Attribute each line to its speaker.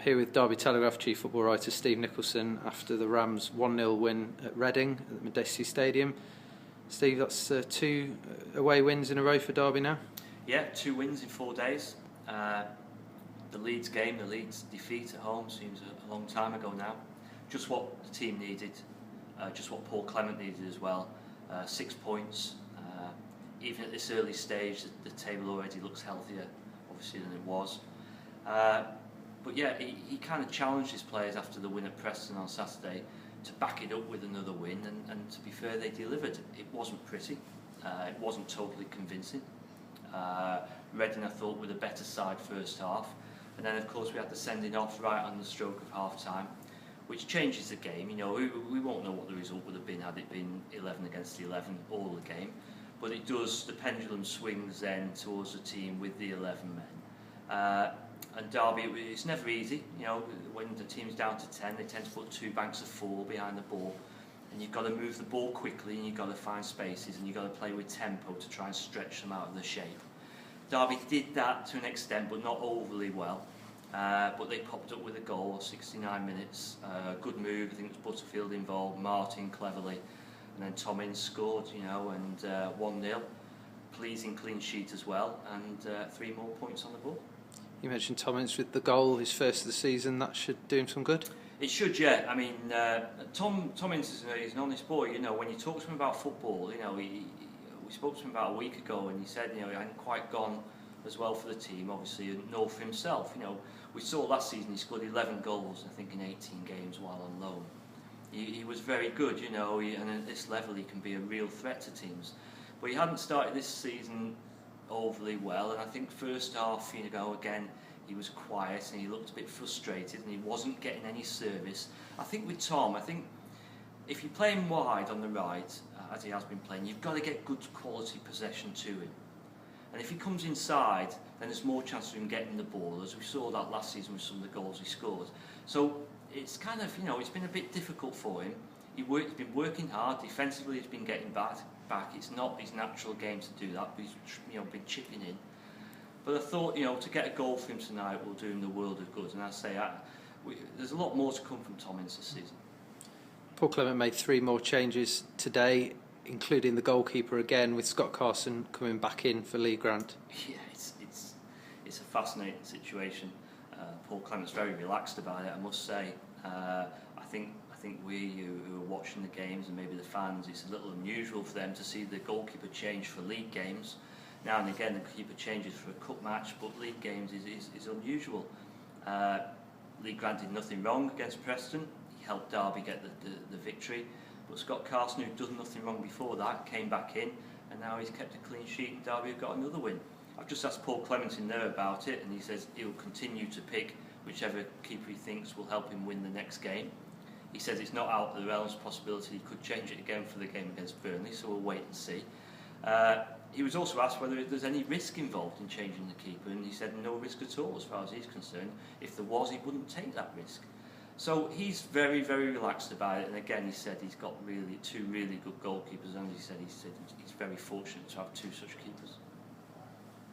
Speaker 1: Here with Derby Telegraph chief football writer Steve Nicholson after the Rams 1-0 win at Reading at the Medici Stadium. Steve, that's 2 away wins in a row for Derby now?
Speaker 2: Yeah, 2 wins in 4 days. The Leeds game, the Leeds defeat at home seems a long time ago now. Just what the team needed, just what Paul Clement needed as well. 6 points. Even at this early stage, the table already looks healthier, obviously, than it was. But yeah, he kind of challenged his players after the win at Preston on Saturday to back it up with another win, and to be fair, they delivered. It wasn't pretty, it wasn't totally convincing. Reading, I thought, were the better side first half, and then of course we had the sending off right on the stroke of half time, which changes the game. You know, we won't know what the result would have been had it been 11 against 11 all the game, but it does, the pendulum swings then towards the team with the 11 men. And Derby, it's never easy. You know, when the team's down to 10, they tend to put 2 banks of 4 behind the ball, and you've got to move the ball quickly, and you've got to find spaces, and you've got to play with tempo to try and stretch them out of the shape. Derby did that to an extent, but not overly well. But they popped up with a goal, 69 minutes. Good move. I think it was Butterfield involved, Martin cleverly, and then Tom Ince scored. You know, and 1-0. Pleasing clean sheet as well, and 3 more points on the board.
Speaker 1: You mentioned Tom Ince with the goal, his first of the season. That should do him some good.
Speaker 2: It should, yeah. I mean, Tom Ince is an honest boy. You know, when you talk to him about football, you know, we spoke to him about a week ago, and he said, you know, he hadn't quite gone as well for the team, obviously, nor for himself. You know, we saw last season he scored 11 goals, I think, in 18 games while on loan. He was very good, you know, and at this level he can be a real threat to teams. But he hadn't started this season overly well, and I think first half, you know, again, he was quiet and he looked a bit frustrated and he wasn't getting any service. I think with Tom, I think if you play him wide on the right, as he has been playing, you've got to get good quality possession to him. And if he comes inside, then there's more chance of him getting the ball, as we saw that last season with some of the goals he scored. So it's kind of, you know, it's been a bit difficult for him. He's been working hard, defensively he's been getting back. It's not his natural game to do that, but he's, you know, been chipping in. But I thought, you know, to get a goal for him tonight will do him the world of good. And I say, there's a lot more to come from Tom Ince this season.
Speaker 1: Paul Clement made 3 more changes today, including the goalkeeper again, with Scott Carson coming back in for Lee Grant.
Speaker 2: Yeah, it's a fascinating situation. Paul Clement's very relaxed about it, I must say. I think we who are watching the games, and maybe the fans, it's a little unusual for them to see the goalkeeper change for league games. Now and again the keeper changes for a cup match, but league games is unusual. Lee Grant did nothing wrong against Preston. He helped Derby get the victory, but Scott Carson, who'd done nothing wrong before that, came back in, and now he's kept a clean sheet and Derby have got another win. I've just asked Paul Clement in there about it, and he says he'll continue to pick whichever keeper he thinks will help him win the next game. He says it's not out of the realms of possibility he could change it again for the game against Burnley, so we'll wait and see. He was also asked whether there's any risk involved in changing the keeper, and he said no risk at all as far as he's concerned. If there was, he wouldn't take that risk. So he's very, very relaxed about it, and again he said he's got 2 really good goalkeepers, and he said he's very fortunate to have 2 such keepers.